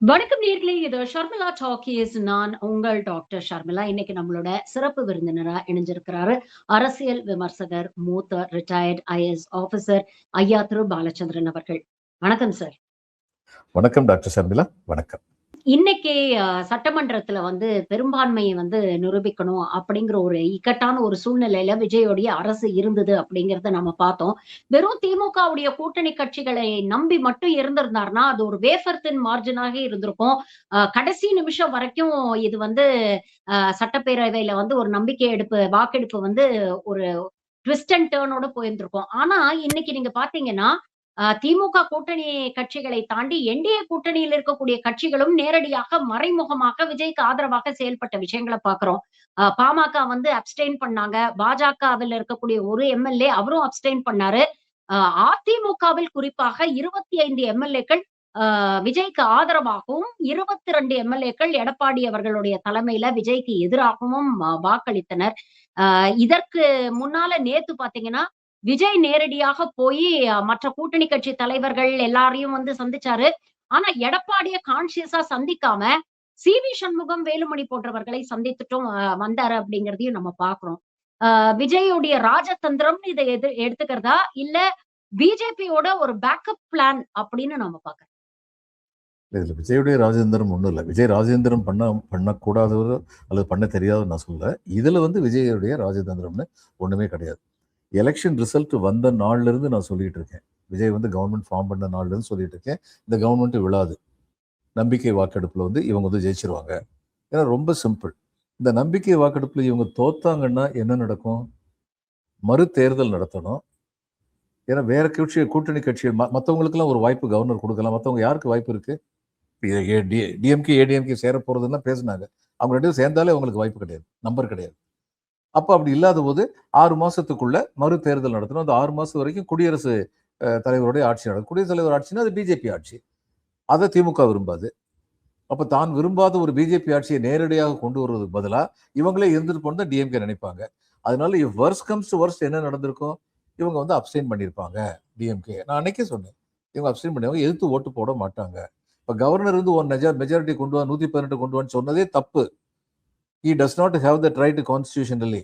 வணக்கம் நேர்களே. இது ஷர்மிளா டாக்கீஸ். நான் உங்கள் டாக்டர் ஷர்மிளா. இன்னைக்கு நம்மளோட சிறப்பு விருந்தினரா இணைஞ்சிருக்கிறாரு. அரசியல் விமர்சகர், மூத்த ரிட்டயர்ட் ஐஏஎஸ் ஆபிசர் ஐயா திரு பாலச்சந்திரன் அவர்கள். வணக்கம் சார். வணக்கம் டாக்டர் ஷர்மிளா. வணக்கம். இன்னைக்கு சட்டமன்றத்துல பெரும்பான்மையை நிரூபிக்கணும் அப்படிங்கிற ஒரு இக்கட்டான ஒரு சூழ்நிலையில விஜயோடைய அரசு இருந்தது அப்படிங்கறத நம்ம பார்த்தோம். வெறும் திமுகவுடைய கூட்டணி கட்சிகளை நம்பி மட்டும் இருந்திருந்தாருன்னா அது ஒரு வேஃபர் தின் மார்ஜினாக இருந்திருக்கும். கடைசி நிமிஷம் வரைக்கும் இது சட்டப்பேரவையில ஒரு நம்பிக்கை வாக்கெடுப்பு ஒரு ட்விஸ்ட் அண்ட் டர்னோட போயிருந்திருக்கும். ஆனா இன்னைக்கு நீங்க பாத்தீங்கன்னா திமுக கூட்டணி கட்சிகளை தாண்டி என்டிஏ கூட்டணியில் இருக்கக்கூடிய கட்சிகளும் நேரடியாக மறைமுகமாக விஜய்க்கு ஆதரவாக செயல்பட்ட விஷயங்களை பாக்குறோம். பாமக அப்ஸ்டெயின் பண்ணாங்க. பாஜகவில் இருக்கக்கூடிய ஒரு எம்எல்ஏ அவரும் அப்ஸ்டெயின் பண்ணாரு. அதிமுகவில் குறிப்பாக 25 எம்எல்ஏக்கள் விஜய்க்கு ஆதரவாகவும் 22 எம்எல்ஏக்கள் எடப்பாடி அவர்களுடைய தலைமையில விஜய்க்கு எதிராகவும் வாக்களித்தனர். இதற்கு முன்னால நேத்து பாத்தீங்கன்னா விஜய் நேரடியாக போய் மற்ற கூட்டணி கட்சி தலைவர்கள் எல்லாரையும் சந்திச்சாரு. ஆனா எடப்பாடிய கான்சியஸா சந்திக்காம சி.வி. சண்முகம், வேலுமணி போன்றவர்களை சந்தித்துட்டும் வந்தாரு அப்படிங்கிறதையும் நம்ம பாக்குறோம். விஜயோடைய ராஜதந்திரம் இதை எடுத்துக்கிறதா இல்ல பிஜேபியோட ஒரு பேக்கப் பிளான் அப்படின்னு நம்ம பாக்குறோம். இதுல விஜயுடைய ராஜேந்திரம் ஒண்ணும் இல்லை. விஜய் ராஜேந்திரம் பண்ணக்கூடாதவர் அல்லது பண்ண தெரியாதவர் நான் சொல்ல. இதுல விஜயுடைய ராஜதந்திரம்னு ஒண்ணுமே கிடையாது. எலெக்ஷன் ரிசல்ட் வந்த நாள்ல இருந்து நான் சொல்லிட்டு இருக்கேன். விஜய் கவர்மெண்ட் ஃபார்ம் பண்ண நாள்ல இருந்து சொல்லிட்டு இருக்கேன். இந்த கவர்மெண்ட் விழாது. நம்பிக்கை வாக்கெடுப்புல இவங்க ஜெயிச்சிருவாங்க. ஏன்னா ரொம்ப சிம்பிள். இந்த நம்பிக்கை வாக்கெடுப்புல இவங்க தோத்தாங்கன்னா என்ன நடக்கும்? மறு தேர்தல் நடத்தணும். ஏன்னா வேற கூட்டணி கட்சி மற்றவங்களுக்குலாம் ஒரு வாய்ப்பு கவர்னர் கொடுக்கலாம். மற்றவங்க யாருக்கு வாய்ப்பு இருக்கு? டிஎம்கே ஏடிஎம்கே சேர போறதுன்னா பேசினாங்க. அவங்க ரெண்டு பேரும் சேர்ந்தாலே அவங்களுக்கு வாய்ப்பு கிடையாது, நம்பர் கிடையாது. அப்போ அப்படி இல்லாத போது 6 மாசத்துக்குள்ள மறு தேர்தல் நடத்தணும். அந்த 6 மாசம் வரைக்கும் குடியரசு தலைவருடைய ஆட்சி நடக்கும். குடியரசுத் தலைவர் ஆட்சினா அது பிஜேபி ஆட்சி. அதை திமுக விரும்பாது. அப்ப தான் விரும்பாத ஒரு பிஜேபி ஆட்சியை நேரடியாக கொண்டு வருவதற்கு பதிலா இவங்களே இருந்துட்டு போன டிஎம்கே நினைப்பாங்க. அதனால வர்ஸ் கம்ஸ் டு வர்ஸ் என்ன நடந்திருக்கும்? இவங்க அப்ஸ்டெயின் பண்ணியிருப்பாங்க டிஎம்கே. நான் அன்னைக்கே சொன்னேன், இவங்க அப்ஸ்டெயின் பண்ணியவங்க எதிர்த்து ஓட்டு போட மாட்டாங்க. இப்ப கவர்னர் ஒரு மெஜாரிட்டி கொண்டு வா, 118 கொண்டு வான்னு சொன்னதே தப்பு. He does not have that right constitutionally.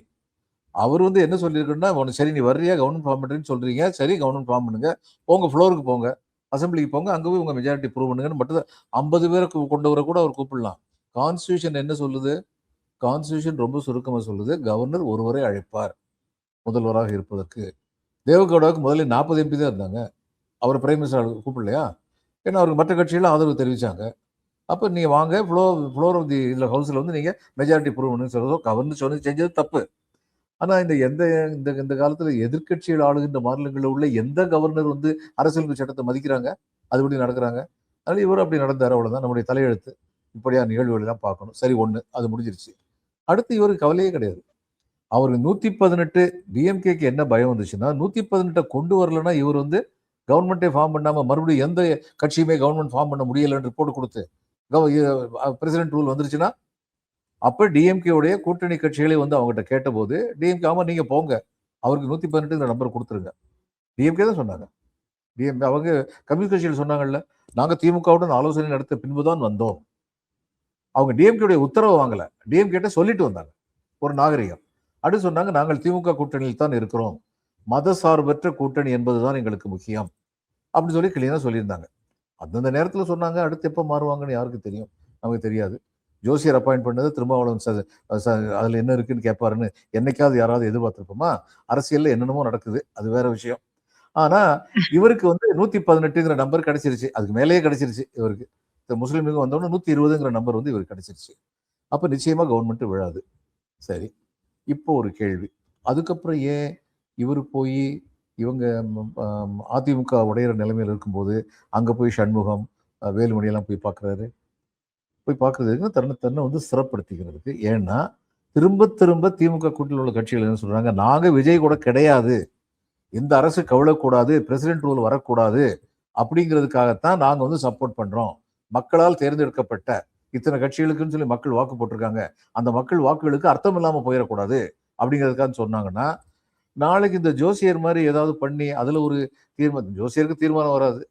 அவர் என்ன சொல்லியிருக்குன்னா, சரி நீ வர்றியா கவர்மெண்ட் ஃபார்ம் பண்ணுறேன்னு சொல்றீங்க, சரி கவர்மெண்ட் ஃபார்ம் பண்ணுங்க, போங்க ஃப்ளோருக்கு போங்க, அசம்பிளிக்கு போங்க, அங்கே போய் உங்க மெஜாரிட்டி ப்ரூவ் பண்ணுங்கன்னு மட்டும் 50 பேரை கொண்டு வர கூட அவர் கூப்பிடலாம். கான்ஸ்டியூஷன் என்ன சொல்லுது? கான்ஸ்டியூஷன் ரொம்ப சுருக்கமாக சொல்லுது, கவர்னர் ஒருவரை அழைப்பார் முதல்வராக இருப்பதற்கு. தேவகவுடாவுக்கு முதல்ல 40 எம்பி தான் இருந்தாங்க. அவர் பிரைம் மினிஸ்டர் கூப்பிடலையா? ஏன்னா அவருக்கு மற்ற கட்சியெல்லாம் ஆதரவு தெரிவிச்சாங்க. அப்போ நீங்கள் வாங்க ஃப்ளோர் ஆஃப் தி இதில் ஹவுஸில் நீங்கள் மெஜாரிட்டி ப்ரூவ் பண்ணுன்னு சொல்கிறதோ கவர்னர் சொன்னது செஞ்சது தப்பு. ஆனால் இந்த காலத்தில் எதிர்கட்சிகள் ஆளுகின்ற மாநிலங்களில் உள்ள எந்த கவர்னர் அரசியலமைப்பு சட்டத்தை மதிக்கிறாங்க? அதுபடி நடக்கிறாங்க. அதனால இவர் அப்படி நடந்தார், அவ்வளோதான். நம்முடைய தலையெழுத்து இப்படியா நிகழ்வுகளெல்லாம் பார்க்கணும். சரி, ஒன்று அது முடிஞ்சிருச்சு. அடுத்து இவருக்கு கவலையே கிடையாது. அவருக்கு 118 டிஎம்கேக்கு என்ன பயம் வந்துச்சுன்னா, 118 கொண்டு வரலன்னா இவர் கவர்மெண்ட்டே ஃபார்ம் பண்ணாமல் மறுபடியும் எந்த கட்சியுமே கவர்மெண்ட் ஃபார்ம் பண்ண முடியலைன்னு ரிப்போர்ட் கொடுத்து பிரசிடென்ட் ரூல் வந்துருச்சுன்னா, அப்ப டிஎம்கேவுடைய கூட்டணி கட்சிகளை அவங்ககிட்ட கேட்டபோது டிஎம்கே ஆமா நீங்க போங்க, அவருக்கு 118 நம்பர் கொடுத்துருங்க. டிஎம்கே தான் சொன்னாங்க. டிஎம்கே அவங்க கம்யூனிஸ்ட் கட்சிகள் சொன்னாங்கல்ல, நாங்க திமுகவுடன் ஆலோசனை நடத்த பின்புதான் வந்தோம். அவங்க டிஎம்கேவுடைய உத்தரவு வாங்கல, டிஎம்கே சொல்லிட்டு வந்தாங்க ஒரு நாகரிகம். அடுத்து சொன்னாங்க, நாங்கள் திமுக கூட்டணியில் தான் இருக்கிறோம், மத சார்பற்ற கூட்டணி என்பதுதான் எங்களுக்கு முக்கியம் அப்படின்னு சொல்லி கிளீனா சொல்லியிருந்தாங்க. அந்தந்த நேரத்தில் சொன்னாங்க. அடுத்து எப்போ மாறுவாங்கன்னு யாருக்கு தெரியும்? நமக்கு தெரியாது. ஜோசியர் அப்பாயிண்ட் பண்ணது திருமாவளவன் அதில் என்ன இருக்குன்னு கேட்பாருன்னு என்னைக்காவது யாராவது எதிர்பார்த்துருப்போமா? அரசியலில் என்னென்னமோ நடக்குது, அது வேற விஷயம். ஆனால் இவருக்கு 118ங்கிற நம்பர் கிடைச்சிருச்சு, அதுக்கு மேலேயே கிடைச்சிருச்சு. இவருக்கு முஸ்லீம் லீக் வந்தோடனே 120ங்கிற நம்பர் இவருக்கு கிடைச்சிருச்சு. அப்போ நிச்சயமாக கவர்மெண்ட் விழாது. சரி, இப்போ ஒரு கேள்வி, அதுக்கப்புறம் ஏன் இவர் போய் இவங்க அதிமுக உடையிற நிலைமையில் இருக்கும்போது அங்கே போய் சண்முகம், வேலுமணியெல்லாம் போய் பார்க்குறாரு? போய் பார்க்குறதுக்கு தன்னை சிறப்படுத்திக்கிறதுக்கு. ஏன்னா திரும்ப திரும்ப திமுக கூட்டணியில் உள்ள கட்சிகள் என்ன சொல்கிறாங்க, நாங்கள் விஜய் கூட கிடையாது, இந்த அரசு கவிழக்கூடாது, பிரசிடென்ட் ரூல் வரக்கூடாது அப்படிங்கிறதுக்காகத்தான் நாங்கள் சப்போர்ட் பண்ணுறோம். மக்களால் தேர்ந்தெடுக்கப்பட்ட இத்தனை கட்சிகளுக்குன்னு சொல்லி மக்கள் வாக்கு போட்டிருக்காங்க, அந்த மக்கள் வாக்குகளுக்கு அர்த்தம் இல்லாமல் போயிடக்கூடாது அப்படிங்கிறதுக்காக சொன்னாங்கன்னா, நாளைக்கு இந்த ஜோசியர் மாதிரி ஏதாவது பண்ணி அதில் ஒரு தீர்மானம், ஜோசியருக்கு தீர்மானம் வராது,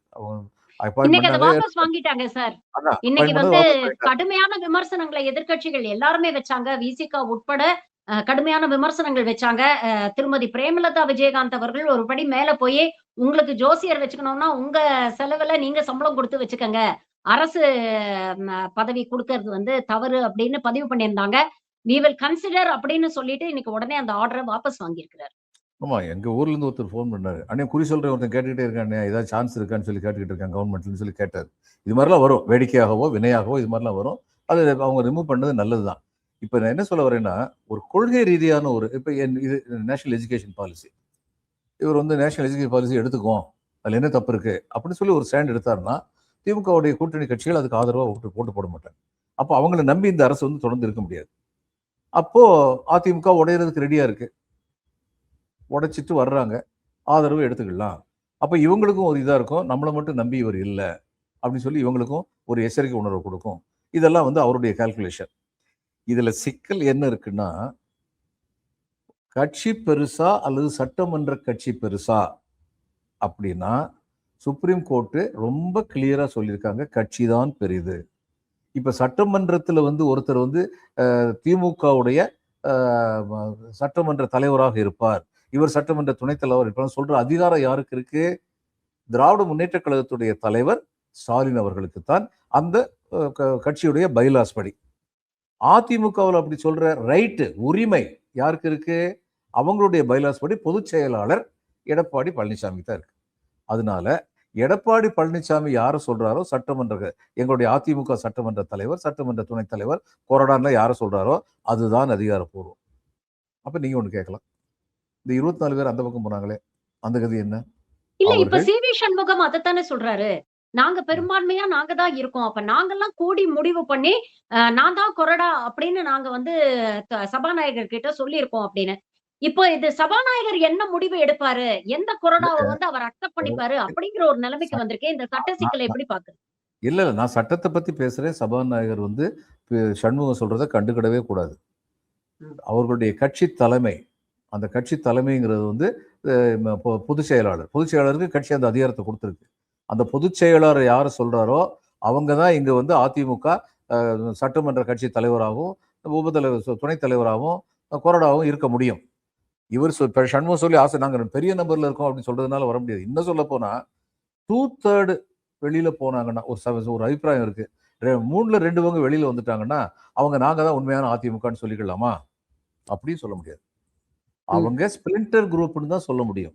அப்பாயிண்ட் இன்னைக்கு அத பண்ணாங்க. வாபஸ் வாங்கிட்டாங்க சார். அதான் இன்னைக்கு அப்பாயிண்ட் பண்ணது வந்து வாபஸ் வாங்கிட்டாங்க. கடுமையான விமர்சனங்கள எதிர்க்கட்சிகள் எல்லாருமே வச்சாங்க. விசிக உட்பட கடுமையான விமர்சனங்கள் வச்சாங்க. திருமதி பிரேமலதா விஜயகாந்த் அவர்கள் ஒரு படி மேல போயி, உங்களுக்கு ஜோசியர் வச்சுக்கணும்னா, உங்க செலவுல நீங்க சம்பளம் குடுத்து வச்சுக்கங்க. அரசு பதவி குடுக்கறது வந்து தவறு அப்படின்னு பதிவு பண்ணியிருந்தாங்க. "வி வில் கன்சிடர்" அப்படின்னு சொல்லிட்டு இன்னைக்கு உடனே அந்த ஆர்டர வாபஸ் வாங்கியிருக்கிறார். ஆமா. எங்க ஊர்ல இருந்து ஒருத்தர் ஃபோன் பண்ணாரு. "அண்ணே குறி சொல்றேன் ஒருத்தன் கேட்டுக்கிட்டே இருக்கானே, ஏதாவது சான்ஸ் இருக்கான்னு சொல்லி கேட்டுக்கிட்டு இருக்கான் கவர்மெண்ட்லன்னு" சொல்லி கேட்டாரு. இது மாரிலாம் வரும். வேடிக்கையாகவோ, வினையாகவோ இது மாரிலாம் வரும். அது அவங்க ரிமூவ் பண்ணது நல்லது தான். இப்ப நான் என்ன சொல்ல வரேன்னா, ஒரு கொள்கை ரீதியான ஒரு இப்ப இது நேஷனல் எஜுகேஷன் பாலிசி. இவர் வந்து நேஷனல் எஜுகேஷன் பாலிசி எடுத்துக்குவோம். அதுல என்ன தப்பு இருக்கு? அப்படின்னு சொல்லி ஒரு ஸ்டாண்ட் எடுத்தாருன்னா, திமுகவுடைய கூட்டணி கட்சிகள் அதுக்கு ஆதரவா ஓட்டு போட மாட்டாங்க. அப்போ அவங்கள நம்பி இந்த அரசு வந்து தொடர்ந்து இருக்க முடியாது. அப்போ அதிமுக உடையறதுக்கு ரெடியா இருக்கு. உடைச்சிட்டு வர்றாங்க. ஆதரவு எடுத்துக்கலாம். அப்ப இவங்களுக்கும் ஒரு இதா இருக்கும். நம்மள மட்டும் நம்பி இவர் இல்ல. அப்படின்னு சொல்லி இவங்களுக்கும் ஒரு எச்சரிக்கை உணர்வு குடுக்கும். இதெல்லாம் வந்து அவருடைய கால்குலேஷன். இதுல சிக்கல் என்ன இருக்குன்னா, கட்சி பெருசா அல்லது சட்டமன்ற கட்சி பெருசா அப்படின்னா, சுப்ரீம் கோர்ட் ரொம்ப கிளியரா சொல்லியிருக்காங்க. கட்சி தான் பெரிது. இப்ப சட்டமன்றத்துல வந்து ஒருத்தர் வந்து திமுகவுடைய அ சட்டமன்ற தலைவராக இருப்பார். இவர் சட்டமன்ற துணைத் தலைவர் இருப்பார்ன்னு சொல்ற அதிகாரம் யாருக்கு இருக்கு? திராவிட முன்னேற்றக் கழகத்துடைய தலைவர் ஸ்டாலின் அவர்களுக்கு தான் அந்த கட்சியுடைய பைலாஸ் படி. அதிமுகவில் அப்படி சொல்ற ரைட் உரிமை யாருக்கு இருக்கு? அவங்களுடைய பைலாஸ் படி பொதுச் செயலாளர் எடப்பாடி பழனிசாமி தான் இருக்கு. அதனால எடப்பாடி பழனிசாமி யார சொல்றாரோ சட்டமன்ற எங்களுடைய அதிமுக சட்டமன்ற தலைவர், சட்டமன்ற துணைத் தலைவர், கொறடான்ல யார சொல்றாரோ அதுதான் அதிகாரப்பூர்வம். அப்ப நீங்க ஒண்ணு கேட்கலாம். இந்த 24 பேர் அந்த பக்கம் போனாங்களே, அந்த கதி என்ன? இல்ல இப்ப அவர்கள் சி.வி. சண்முகம் அதத்தானே சொல்றாரு. நாங்க பெரும்பான்மையா நாங்க தான் இருக்கோம். அப்ப நாங்கலாம் கூடி முடிவு பண்ணி, நான் தான் கொறடா அப்படின்னு நாங்க வந்து சபாநாயகர் கிட்ட சொல்லியிருக்கோம் அப்படின்னு. இப்போ இது சபாநாயகர் என்ன முடிவு எடுப்பாரு? எந்த கொறடாவ வந்து அவர் அக்செப்ட் பண்ணிப்பாரு? அப்படிங்கிற ஒரு நிலைமைக்கு ச வந்திருக்கே. இந்த சட்ட சிக்கல எப்படி பாக்குறீங்க? இல்ல, இல்ல. நான் சட்டத்த பத்தி பேசுறேன். சபாநாயகர் வந்து சண்முகம் சொல்றத கண்டுக்கிடவே கூடாது. ம். அவர்களுடைய கட்சி தலைமை, அந்த கட்சி தலைமைங்கிறது வந்து பொதுச் செயலாளர். பொதுச் செயலாளருக்கு கட்சி அந்த அதிகாரத்த குடுத்திருக்கு. அந்த பொதுச் செயலாளர் யாரு சொல்றாரோ, அவங்க தான் இங்க வந்து அதிமுக சட்டமன்ற கட்சி தலைவராகவும், உபதலைவர் துணைத் தலைவராகவும், கொறடாவும் இருக்க முடியும். இவர் சண்முகம் சொல்லி ஆசை நாங்க பெரிய நம்பர்ல இருக்கோம் அப்படின்னு சொல்றதுனால வர முடியாது. இன்னும் சொல்லப்போனா 2/3 வெளியில போனாங்கன்னா, ஒரு அபிப்பிராயம் இருக்கு. 3ல 2 பங்கு வெளியில வந்துட்டாங்கன்னா, அவங்க நாங்க தான் உண்மையான அதிமுகன்னு சொல்லிக்கலாமா? அப்படியும் சொல்ல முடியாது. ம். அவங்க ஸ்பிளிண்டர் குரூப்ன்னு தான் சொல்ல முடியும்.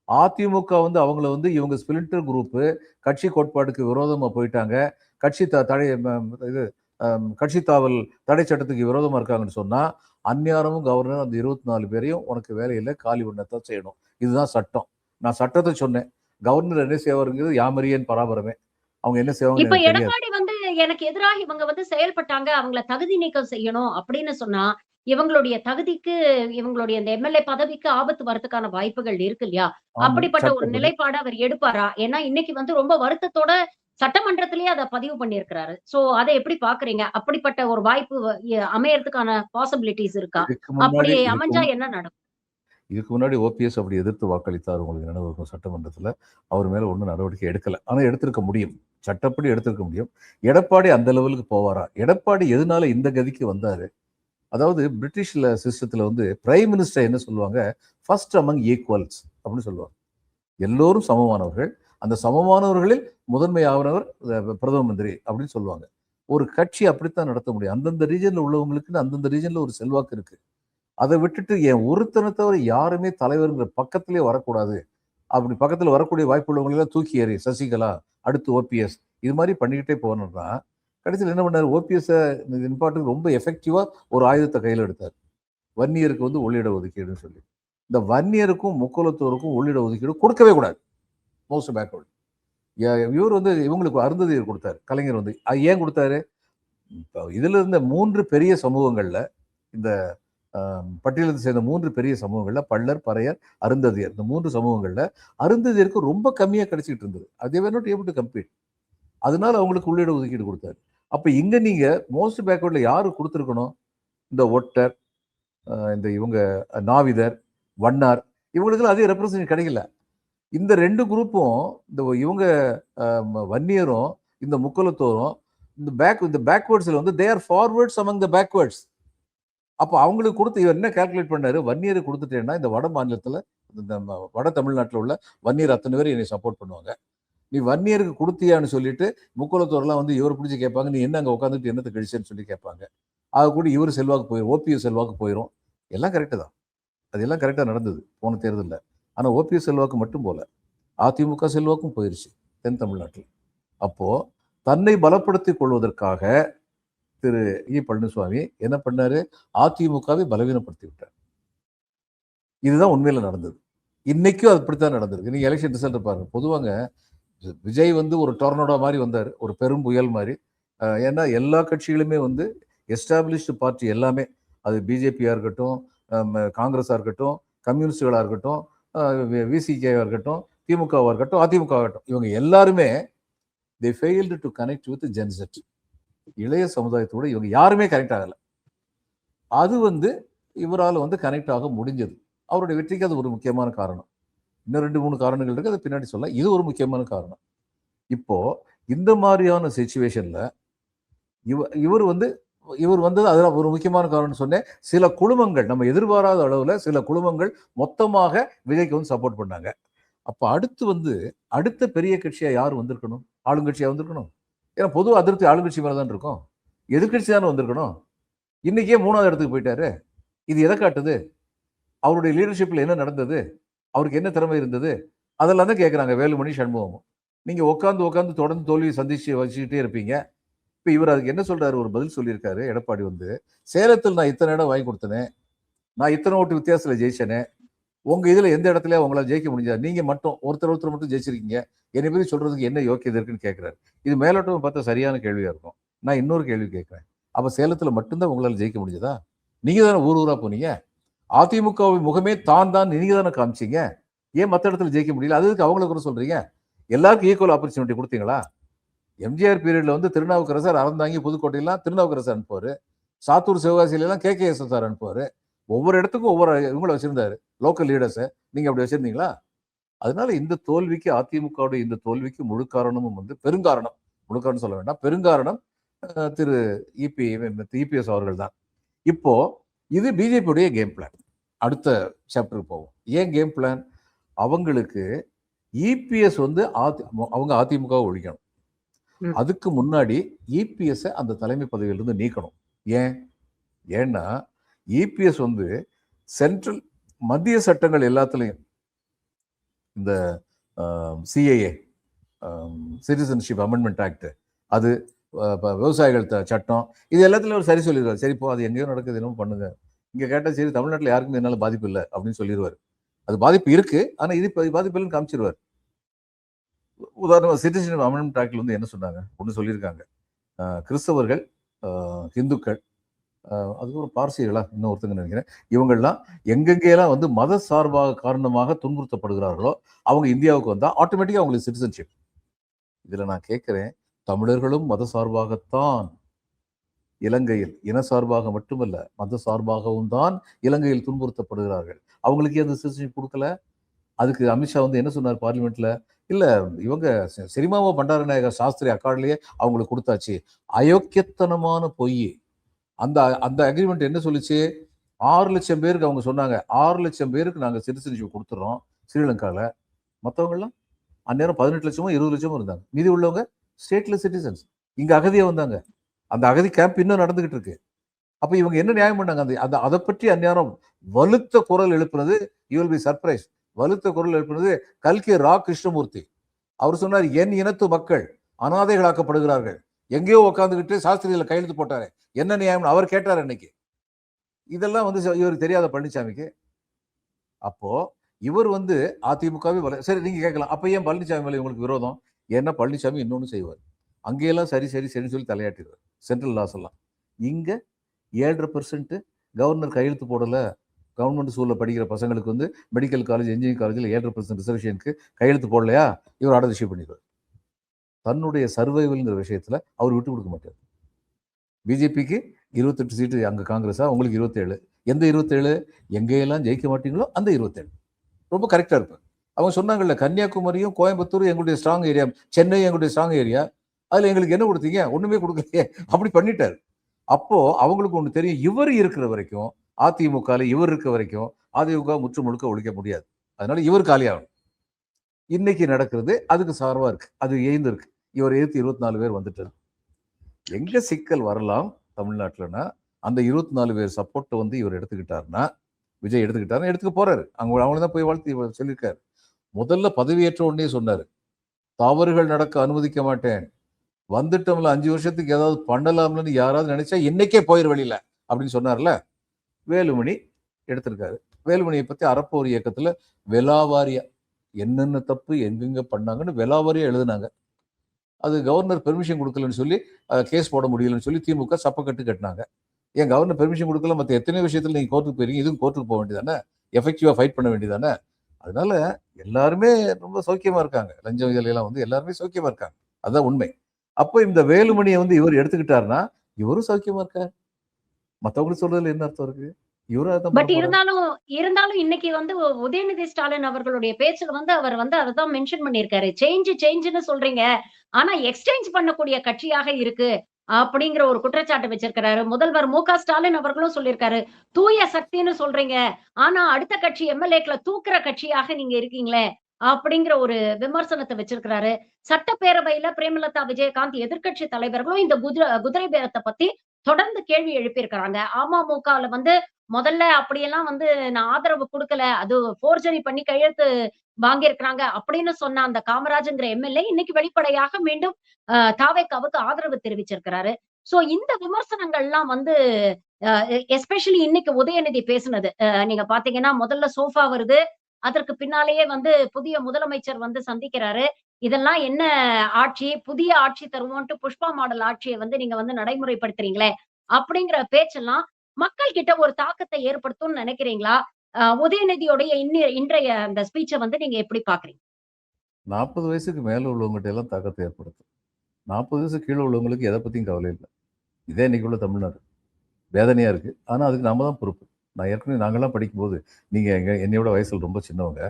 அதிமுக வந்து அவங்கள வந்து இவங்க ஸ்பிளிண்டர் குரூப் கட்சி கோட்பாடுக்கு விரோதமா போயிட்டாங்க. கட்சி த தடை ம இது கட்சி தாவல் தடை சட்டத்துக்கு விரோதமா இருக்காங்கன்னு சொன்னா, அந்நியாரமும் கவர்னர் அந்த 24 பேரையும் உனக்கு வேலை இல்ல, காலி பண்ணத்தான் செய்யணும். இதுதான் சட்டம். நான் சட்டத்த சொன்னேன். கவர்னர் என்ன செய்வாருங்கிறது யாமறியேன் பராபரமே. அவங்க என்ன செய்வாங்கன்னு இப்ப எனக்கு தெரியாது. எடப்பாடி வந்து எனக்கு எதிராக இவங்க வந்து செயல்பட்டாங்க. அவங்கள தகுதி நீக்கம் செய்யணும் அப்படின்னு சொன்னா, இவங்களுடைய தகுதிக்கு, இவங்களுடைய இந்த எம்.எல்.ஏ பதவிக்கு ஆபத்து வரதுக்கான வாய்ப்புகள் இருக்கு இல்லையா? ஆமா. அப்படிப்பட்ட ஒரு சட்டப்படி நிலைப்பாடு அவர் எடுப்பாரா? ஏன்னா இன்னைக்கு வந்து ரொம்ப வருத்தத்தோட சட்டமன்றத்திலேயே அத பதிவு பண்ணியிருக்கிறாரு. சோ அத எப்படி பார்க்குறீங்க? அப்படிப்பட்ட ஒரு வாய்ப்பு அமையறதுக்கான பாசிபிலிட்டீஸ் இருக்கா? இதுக்கு அப்படி முன்னாடி இதுக்கு அமைஞ்சா என்ன நடக்கும்? இதுக்கு முன்னாடி ஓபிஎஸ் அப்படி எதிர்த்து வாக்களித்தார் உங்களுக்கு நினைவு இருக்கும் சட்டமன்றத்துல. அவர் மேல ஒண்ணும் நடவடிக்கை எடுக்கல. ஆனா எடுத்திருக்க முடியும். சட்டப்படி எடுத்திருக்க முடியும். எடப்பாடி அந்த லெவலுக்கு போவாரா? எடப்பாடி எதனால இந்த கதிக்கு வந்தாரு? அதாவது பிரிட்டிஷ்ல சிஸ்டத்துல வந்து பிரைம் மினிஸ்டர் என்ன சொல்லுவாங்க? ஃபர்ஸ்ட் அமங் ஈக்வல்ஸ் அப்படின்னு சொல்லுவாங்க. எல்லோரும் சமமானவர்கள். அந்த சமமானவர்களில் முதன்மையானவர் பிரதம மந்திரி அப்படின்னு சொல்லுவாங்க. ஒரு கட்சி அப்படித்தான் நடத்த முடியும். அந்தந்த ரீஜன்ல உள்ளவங்களுக்கு அந்தந்த ரீஜன்ல ஒரு செல்வாக்கு இருக்கு. அத விட்டுட்டு என் ஒருத்தனை தவிர யாருமே தலைவர்ங்கிற பக்கத்திலே வரக்கூடாது. அப்படி பக்கத்துல வரக்கூடிய வாய்ப்பு உள்ளவங்களை எல்லாம் தூக்கி எறி. சசிகலா, அடுத்து ஓபிஎஸ் இது மாரி பண்ணிக்கிட்டே போனோம்னா, கடைசியில என்ன பண்ணாரு? ஓபிஎஸ்ஸ நிப்பாட்டுக்கு ரொம்ப எஃபெக்டிவா ஒரு ஆயுதத்த கையில எடுத்தார். வன்னியருக்கு வந்து உள்ளிட ஒதுக்கீடுன்னு சொல்லி. இந்த வன்னியருக்கும், முக்குலத்தோருக்கும் உள்ளிட ஒதுக்கீடு கொடுக்கவே கூடாது. Most backward. இவர் வந்து இவங்களுக்கு அருந்ததியர் கொடுத்தாரு. கலைஞர் வந்து. அது ஏன் கொடுத்தாரு? இப்ப இதுல இருந்த 3 பெரிய சமூகங்கள்ல இந்த பட்டியலத்தை சேர்ந்த 3 பெரிய சமூகங்கள்ல பள்ளர், பறையர், அருந்ததியர். இந்த 3 சமூகங்கள்ல அருந்ததியருக்கு ரொம்ப கம்மியா கிடைச்சிட்டு இருந்தது. They were not able to compete. அதனால அவங்களுக்கு உள்ளிட ஒதுக்கீடு கொடுத்தாரு. அப்ப இங்க நீங்க மோஸ்ட் பேக்வர்ட்ல யாரு குடுத்திருக்கணும்? இந்த ஒட்டர், இந்த இவங்க நாவிதர், வண்ணார் இவங்களுக்கெல்லாம் அதே ரெப்ரசன்டேஷன் கிடைக்கல. இந்த 2 குரூப்பும் இவங்க வன்னியரும் இந்த முக்குலத்தோரும் இந்த பேக்வேர்ட்ஸ்ல வந்து they are forwards among the backwards. அப்போ அவங்களுக்கு கொடுத்து இவர் என்ன கால்குலேட் பண்ணாரு, வன்னியருக்கு கொடுத்துட்டேன்னா இந்த வட மாநிலத்துல இந்த வட தமிழ்நாட்டில் உள்ள வன்னியர் அத்தனை பேர் என்னை சப்போர்ட் பண்ணுவாங்க. நீ வன்னியருக்கு கொடுத்தியான்னு சொல்லிட்டு முக்குலத்தோர்லாம் வந்து இவர் பிடிச்சி கேட்பாங்க, நீ என்ன அங்கே உட்காந்துட்டு என்னத்தை கழிச்சேன்னு சொல்லி கேட்பாங்க. அது கூட இவர் செல்வாக்கு போயிடும், ஓபிஎஸ் செல்வாக்கு போயிடும். எல்லாம் கரெக்டு தான், அது எல்லாம் கரெக்டாக நடந்தது போன தேர்தலில். ஆனால் ஓபிஎஸ் செல்வாக்கு மட்டும் போல அதிமுக செல்வாக்கும் போயிருச்சு தென் தமிழ்நாட்டில். அப்போ தன்னை பலப்படுத்திக் கொள்வதற்காக திரு இ பழனிசாமி என்ன பண்ணாரு, அதிமுகவை பலவீனப்படுத்தி விட்டார். இதுதான் உண்மையில நடந்தது. இன்னைக்கும் அது அப்படித்தான் நடந்திருக்கு. நீங்க எலெக்ஷன் ரிசல்ட் பாருங்க. பொதுவாங்க விஜய் வந்து ஒரு டொர்னடோ மாதிரி வந்தார், ஒரு பெரும் புயல் மாதிரி. ஏன்னா எல்லா கட்சிகளுமே வந்து எஸ்டாப்ளிஷ்டு பார்ட்டி எல்லாமே, அது பிஜேபியா இருக்கட்டும், காங்கிரஸா இருக்கட்டும், கம்யூனிஸ்டுகளா இருக்கட்டும், விசிகேவா இருக்கட்டும், திமுகவா இருக்கட்டும், அதிமுக இருக்கட்டும், இவங்க எல்லாருமே they failed to connect with Gen Z. இளைய சமுதாயத்தோட இவங்க யாருமே கனெக்ட் ஆகல. அது வந்து இவரால் வந்து கனெக்ட் ஆக முடிஞ்சது. அவருடைய வெற்றிக்கு அது ஒரு முக்கியமான காரணம். இன்னும் 2-3 காரணங்கள் இருக்கு, அதை பின்னாடி சொல்ல. இது ஒரு முக்கியமான காரணம். இப்போ இந்த மாதிரியான சிச்சுவேஷன்ல இவர் வந்து அதுல ஒரு முக்கியமான காரணம் சொன்னேன். சில குழுமங்கள், நம்ம எதிர்பாராத அளவுல சில குழுமங்கள் மொத்தமாக விஜய்க்கு வந்து சப்போர்ட் பண்ணாங்க. அப்ப அடுத்த பெரிய கட்சியா யார் வந்திருக்கணும்? ஆளுங்கட்சியா வந்திருக்கணும். ஏன்னா பொது அதிருப்தி ஆளுங்கட்சி மேலதான் இருக்கும், எதிர்கட்சி தானே வந்திருக்கணும். இன்னைக்கே 3வது இடத்துக்கு போயிட்டாரு. இது எதை காட்டுது? அவருடைய லீடர்ஷிப்ல என்ன நடந்தது, அவருக்கு என்ன திறமை இருந்தது, அதெல்லாம் தான் கேட்குறாங்க வேலுமணி சண்முகமும். நீங்க உட்காந்து தொடர்ந்து தோல்வியை சந்திச்சு வச்சுக்கிட்டே இருப்பீங்க. இப்ப இவர் அதுக்கு என்ன சொல்றாரு, ஒரு பதில் சொல்லியிருக்காரு எடப்பாடி வந்து, சேலத்தில் நான் இத்தனை இடம் வாங்கி கொடுத்தனே, நான் இத்தனை ஓட்டு வித்தியாசத்துல ஜெயிச்சனே, உங்க இதுல எந்த இடத்துல உங்களால் ஜெயிக்க முடிஞ்சா, நீங்க மட்டும் ஒருத்தர் மட்டும் ஜெயிச்சிருக்கீங்க, என்னை பத்தி சொல்றதுக்கு என்ன யோக்கியதை இருக்குன்னு கேட்கிறாரு. இது மேலோட்டம் பார்த்தா சரியான கேள்வியா இருக்கும். நான் இன்னொரு கேள்வி கேட்கிறேன். அப்ப சேலத்துல மட்டும்தான் உங்களால் ஜெயிக்க முடிஞ்சதா? நீங்க தானே ஊரா போனீங்க. அதிமுகவின் முகமே தான் நீங்க தானே காமிச்சீங்க. ஏன் மற்ற இடத்துல ஜெயிக்க முடியல? அதுக்கு அவங்களுக்கு கூட சொல்றீங்க. எல்லாருக்கும் ஈக்குவல் ஆப்பர்ச்சுனிட்டி கொடுத்தீங்களா? எம்ஜிஆர் பீரியட்ல வந்து திருநாவுக்கரசர் அறந்தாங்கி புதுக்கோட்டையெல்லாம் திருநாவுக்கரசர் அனுப்புவாரு, சாத்தூர் சிவகாசியில எல்லாம் KKS அனுப்புவாரு. ஒவ்வொரு இடத்துக்கும் ஒவ்வொரு இவங்களை வச்சிருந்தாரு, லோக்கல் லீடர்ஸை. நீங்க அப்படி வச்சிருந்தீங்களா? அதனால இந்த தோல்விக்கு, அதிமுகவுடைய இந்த தோல்விக்கு முழு காரணமும் வந்து பெருங்காரணம், முழு காரணம் சொல்ல வேண்டாம், பெருங்காரணம் திரு இபிஎஸ் அவர்கள் தான். இப்போ இது பிஜேபியுடைய கேம் பிளான். அடுத்த சாப்டருக்கு போவோம். ஏன் கேம் பிளான்? அவங்களுக்கு இபிஎஸ் வந்து அவங்க அதிமுக ஒழிக்கணும். அதுக்கு முன்னாடி இபிஎஸ் அந்த தலைமை பதவியிலிருந்து நீக்கணும். ஏன்னா இபிஎஸ் வந்து சென்ட்ரல் மத்திய சட்டங்கள் எல்லாத்துலயும், இந்த சிஏஏ சிட்டிசன்ஷிப் அமெண்ட்மெண்ட் ஆக்ட், அது விவசாயிகள் சட்டம், இது எல்லாத்துலயும் அவர் சரி சொல்லிடுவார். சரி, இப்போ அது எங்கேயோ நடக்குது, என்னமோ பண்ணுங்க. இங்க கேட்டா சரி, தமிழ்நாட்டில் யாருக்கும் என்னால பாதிப்பு இல்லை அப்படின்னு சொல்லிடுவார். அது பாதிப்பு இருக்கு, ஆனா இது பாதிப்பு இல்லைன்னு காமிச்சிருவார். உதாரணமாக சிட்டிசன்ஷிப் அமெண்ட்மெண்ட் ஆக்ட்ல வந்து என்ன சொன்னாங்க, ஒன்று சொல்லியிருக்காங்க, கிறிஸ்தவர்கள், இந்துக்கள், அது ஒரு பார்சிகளா இன்னும் ஒருத்தங்க நினைக்கிறேன், இவங்கெல்லாம் எங்கெங்கெல்லாம் வந்து மத சார்பாக காரணமாக துன்புறுத்தப்படுகிறார்களோ அவங்க இந்தியாவுக்கு வந்தா ஆட்டோமேட்டிக்கா அவங்களுக்கு சிட்டிசன்ஷிப். இதுல நான் கேட்கிறேன், தமிழர்களும் மத சார்பாகத்தான் இலங்கையில், இன சார்பாக மட்டுமல்ல மத சார்பாகவும் தான் இலங்கையில் துன்புறுத்தப்படுகிறார்கள். அவங்களுக்கு அந்த சிட்டிசன்ஷிப் கொடுக்கல. அதுக்கு அமித்ஷா வந்து என்ன சொன்னார் பார்லிமெண்ட்ல, இல்ல இவங்க சிரிமாவோ பண்டாரநாயக சாஸ்திரி அக்கார்ட்லயே அவங்களுக்கு கொடுத்தாச்சு. அயோக்கியத்தனமான பொய். அந்த அக்ரிமெண்ட் என்ன சொல்லிச்சு, 6 லட்சம் பேருக்கு அவங்க சொன்னாங்க, 6 லட்சம் பேருக்கு நாங்க சிட்டிசன்ஷிப் கொடுத்துறோம் ஸ்ரீலங்கால. மற்றவங்கலாம் அந்நேரம் 18 லட்சமோ 20 லட்சமோ இருந்தாங்க. மீதி உள்ளவங்க ஸ்டேட்லெஸ் சிட்டிசன்ஸ், இங்க அகதியா வந்தாங்க. அந்த அகதி கேம்ப் இன்னும் நடந்துகிட்டு இருக்கு. அப்ப இவங்க என்ன நியாயம் பண்ணாங்க? அதை பற்றி அந்நேரம் வலுத்த குரல் எழுப்புனது, யூ வில் பி சர்ப்ரைஸ், வலுத்த குரல் எழுப்புனது கல்கி ரா கிருஷ்ணமூர்த்தி. அவர் சொன்னார், என் இனத்து மக்கள் அனாதைகளாக்கப்படுகிறார்கள். எங்கேயோ உட்காந்துக்கிட்டு சாஸ்திரியில கையெழுத்து போட்டாரு, என்ன நியாயம் அவர் கேட்டார் அன்னைக்கு. இதெல்லாம் வந்து இவருக்கு தெரியாத பழனிசாமிக்கு. அப்போ இவர் வந்து அதிமுகவே சரி, நீங்க கேட்கலாம், அப்ப ஏன் பழனிசாமி மேல உங்களுக்கு விரோதம்? ஏன்னா பழனிசாமி இன்னொன்னு செய்வார், அங்கேயெல்லாம் சரி சொல்லி தலையாட்டிடுவார். சென்ட்ரல் லாஸ் எல்லாம் இங்க 7.5% கவர்னர் கையெழுத்து போடல. கவர்மெண்ட் ஸ்கூல்ல படிக்கிற பசங்களுக்கு வந்து மெடிக்கல் காலேஜ், இன்ஜினியரிங் காலேஜில் 7.5% ரிசர்வேஷனுக்கு கையெழுத்து போடலையா, இவர் ஆர்டர் இஷ்யூ பண்ணிடுவார். தன்னுடைய சர்வைவல்ங்கிற விஷயத்துல அவர் விட்டு கொடுக்க மாட்டார். பிஜேபிக்கு 28 சீட்டு அங்க காங்கிரஸா, உங்களுக்கு 27. எந்த 27? எங்கெல்லாம் ஜெயிக்க மாட்டீங்களோ அந்த 27. ரொம்ப கரெக்டா இருப்பார். அவங்க சொன்னாங்கல்ல, கன்னியாகுமரியும் கோயம்புத்தூரும் எங்களுடைய ஸ்ட்ராங் ஏரியா, சென்னை எங்களுடைய ஸ்ட்ராங் ஏரியா, அதுல எங்களுக்கு என்ன கொடுத்தீங்க? ஒண்ணுமே கொடுக்கலையே. அப்படி பண்ணிட்டாரு. அப்போ அவங்களுக்கு ஒண்ணு தெரியும், இவர் இருக்கிற வரைக்கும், அதிமுகல இவர் இருக்க வரைக்கும் அதிமுக முற்று முழுக்க ஒழிக்க முடியாது. அதனால இவர் காலியாகணும். இன்னைக்கு நடக்கிறது அதுக்கு சார்பா இருக்கு. அது எழுந்திருக்கு. இவர் எதிர்த்து 24 பேர் வந்துட்டாரு. எங்க சிக்கல் வரலாம் தமிழ்நாட்டுலன்னா, அந்த 24 பேர் சப்போர்ட் வந்து இவர் எடுத்துக்கிட்டாருன்னா, விஜய் எடுத்துக்கிட்டாருன்னா எடுத்துக்க போறாரு. அவங்க தான் போய் வாழ்த்து சொல்லியிருக்காரு. முதல்ல பதவியேற்ற உடனே சொன்னாரு, தவறுகள் நடக்க அனுமதிக்க மாட்டேன். வந்துட்டோம்ல 5 வருஷத்துக்கு ஏதாவது பண்ணலாம்னு யாராவது நினைச்சா இன்னைக்கே போயிரு வெளியில அப்படின்னு சொன்னார்ல. வேலுமணி எடுத்திருக்காரு. வேலுமணியை பத்தி அறப்போர் இயக்கத்துல வெலாவாரியா என்னென்ன தப்பு எங்கெங்க பண்ணாங்கன்னு வெலாவாரியா எழுதுனாங்க. அது கவர்னர் பெர்மிஷன் கொடுக்கலன்னு சொல்லி கேஸ் போட முடியலன்னு சொல்லி திமுக சப்பக்கட்டு கட்டினாங்க. ஏன் கவர்னர் பெர்மிஷன் கொடுக்கல, மற்ற எத்தனை விஷயத்துல நீங்க கோர்ட்டுக்கு போயிருக்கீங்க, இதுவும் கோர்ட்டுக்கு போக வேண்டியதானே, எஃபெக்டிவா ஃபைட் பண்ண வேண்டியதானே. அதனால எல்லாருமே ரொம்ப சௌக்கியமா இருக்காங்க. லஞ்சம் இதெல்லாம் வந்து எல்லாருமே சௌக்கியமா இருக்காங்க. அதுதான் உண்மை. அப்போ இந்த வேலுமணியை வந்து இவர் எடுத்துக்கிட்டாருன்னா இவரும் சௌக்கியமா இருக்காரு. மத்தவங்களுக்கு சொல்றதுல என்ன அர்த்தம் இருக்கு? இவரும் அதான் பண்ண பட் போறாரு. இருந்தாலும் இன்னைக்கு வந்து உதயநிதி ஸ்டாலின் அவர்களுடைய பேச்சுல வந்து அவர் வந்து அததான் மென்ஷன் பண்ணியிருக்காரு. சேஞ்சுன்னு சொல்றீங்க. ஆனா எக்ஸ்சேஞ்ச் பண்ணக்கூடிய கட்சியாக இருக்கு. அப்படிங்கிற ஒரு குற்றச்சாட்டு வச்சிருக்கிறாரு. முதல்வர் மு.க. ஸ்டாலின் அவர்களும் சொல்லியிருக்காரு. தூய சக்தின்னு சொல்றீங்க. ஆனா அடுத்த கட்சி எம்.எல்.ஏக்கள தூக்குற கட்சியாக நீங்க இருக்கீங்களே! அப்படிங்கிற ஒரு விமர்சனத்த வச்சிருக்கிறாரு. சட்டப்பேரவையில பிரேமலதா விஜயகாந்த் எதிர்க்கட்சி தலைவர்களும் இந்த குதிரை பேரத்த பத்தி தொடர்ந்து கேள்வி எழுப்பியிருக்கிறாங்க. அமமுகல வந்து முதல்ல அப்படியெல்லாம் வந்து நான் ஆதரவு குடுக்கல. அது ஃபோர்ஜரி பண்ணி கையெழுத்து வாங்கியிருக்கிறாங்க அப்படின்னு சொன்ன அந்த காமராஜ்ங்கிற எம்.எல்.ஏ இன்னைக்கு வெளிப்படையாக மீண்டும் தாவேகாவுக்கு ஆதரவு தெரிவிச்சிருக்கிறாரு. சோ இந்த விமர்சனங்கள்லாம் வந்து அ எஸ்பெஷலி இன்னைக்கு உதயநிதி பேசுனது. நீங்க பார்த்தீங்கன்னா முதல்ல சோஃபா வருது. அதற்கு பின்னாலேயே வந்து புதிய முதலமைச்சர் வந்து சந்திக்கிறாரு. இதெல்லாம் என்ன ஆட்சி? புதிய ஆட்சி தருவோன்ட்டு புஷ்பா மாடல் ஆட்சிய வந்து நீங்க வந்து நடைமுறைப்படுத்துறீங்களே! அப்படிங்கிற பேச்செல்லாம் மக்கள் கிட்ட ஒரு தாக்கத்தை ஏற்படுத்தும்னு நினைக்கிறீங்களா? உதயநிதியுடைய இன்றைய அந்த ஸ்பீச்ச வந்து நீங்க எப்படி பார்க்குறீங்க? 40 வயசுக்கு மேல உள்ளவங்ககிட்ட எல்லாம் தாக்கத்தை ஏற்படுத்தும். 40 வயசு கீழ உள்ளவங்களுக்கு எத பத்தியும் கவலை இல்ல. இதே இன்னைக்கு உள்ள தமிழ்நாடு. வேதனையா இருக்கு. ஆனா அதுக்கு நாம தான் பொறுப்பு. நான் ஏற்கனவே நாங்கலாம் படிக்கும்போது, நீங்க என்னையோட வயசுல ரொம்ப சின்னவங்க.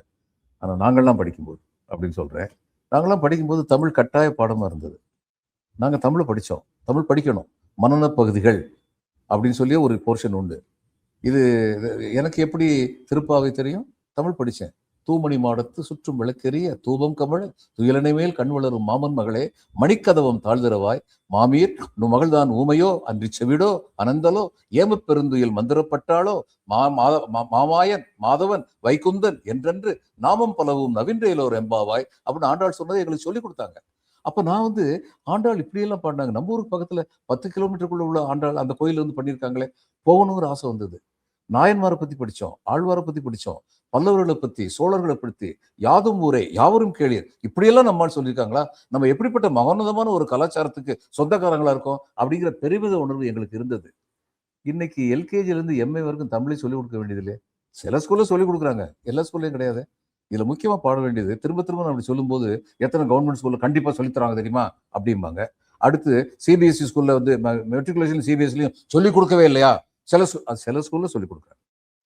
ஆனா நாங்கலாம் படிக்கும்போது அப்படின்னு சொல்றேன். நாங்கலாம் படிக்கும்போது தமிழ் கட்டாய பாடமா இருந்தது. நாங்க தமிழ படிச்சோம். தமிழ் படிக்கணும். மனன பகுதிகள் அப்படின்னு சொல்லி ஒரு போர்ஷன் உண்டு. இது எனக்கு எப்படி திருப்பாவை தெரியும்? தமிழ் படிச்சேன். தூமணி மாடத்து சுற்றும் விளக்கெரிய தூபம் கமழ துயிலனை மேல் கண் வளரும் மாமன் மகளே மணிக்கதவம் தாழ்திரவாய் மாமீர் நு மகள்தான் ஊமையோ அன்றி செவிடோ அனந்தலோ ஏமப் பெருந்துயில் மந்திரப்பட்டாளோ மாமாயன் மாதவன் வைகுந்தன் என்றென்று நாமம் பலவும் நவீன்றேலோர் எம்பாவாய் அப்படின்னு ஆண்டாள் சொன்னதை எங்களுக்கு சொல்லிக் கொடுத்தாங்க. அப்ப நான் வந்து ஆண்டாள் இப்படியெல்லாம் பாடினாங்க. நம்ம ஊருக்கு பக்கத்துல 10 கிலோமீட்டருக்குள்ள உள்ள ஆண்டாள் அந்த கோயில் வந்து பண்ணியிருக்காங்களே, போகணுங்கிற ஆசை வந்தது. நாயன்மாரை பத்தி படிச்சோம், ஆழ்வாரை பத்தி படிச்சோம், பல்லவர்களை பத்தி, சோழர்களை பத்தி, யாதும் ஊரே யாவரும் கேளீர் இப்படியெல்லாம் நம்மால் சொல்லியிருக்காங்களா? நம்ம எப்படிப்பட்ட மகோன்னதமான ஒரு கலாச்சாரத்துக்கு சொந்தக்காரங்களா இருக்கோம் அப்படிங்கிற பெருமித உணர்வு எங்களுக்கு இருந்தது. இன்னைக்கு எல்கேஜில இருந்து எம்ஏ வரைக்கும் தமிழே சொல்லிக் கொடுக்க வேண்டியது இல்லையே. சில ஸ்கூல்ல சொல்லிக் கொடுக்குறாங்க, எல்லா ஸ்கூல்லையும் கிடையாது. இதுல முக்கியமா பாட வேண்டியது திரும்ப திரும்ப நான் அப்படி சொல்லும்போது எத்தனை கவர்மெண்ட் ஸ்கூல்ல கண்டிப்பா சொல்லித் தராங்க தெரியுமா அப்படிம்பாங்க. அடுத்து சிபிஎஸ்இ ஸ்கூல்ல வந்து மெட்ரிகுலேஷன் சிபிஎஸ்சிலையும் சொல்லிக் கொடுக்கவே இல்லையா? சில ஸ்கூல்ல சொல்லிக் கொடுக்குறாங்க.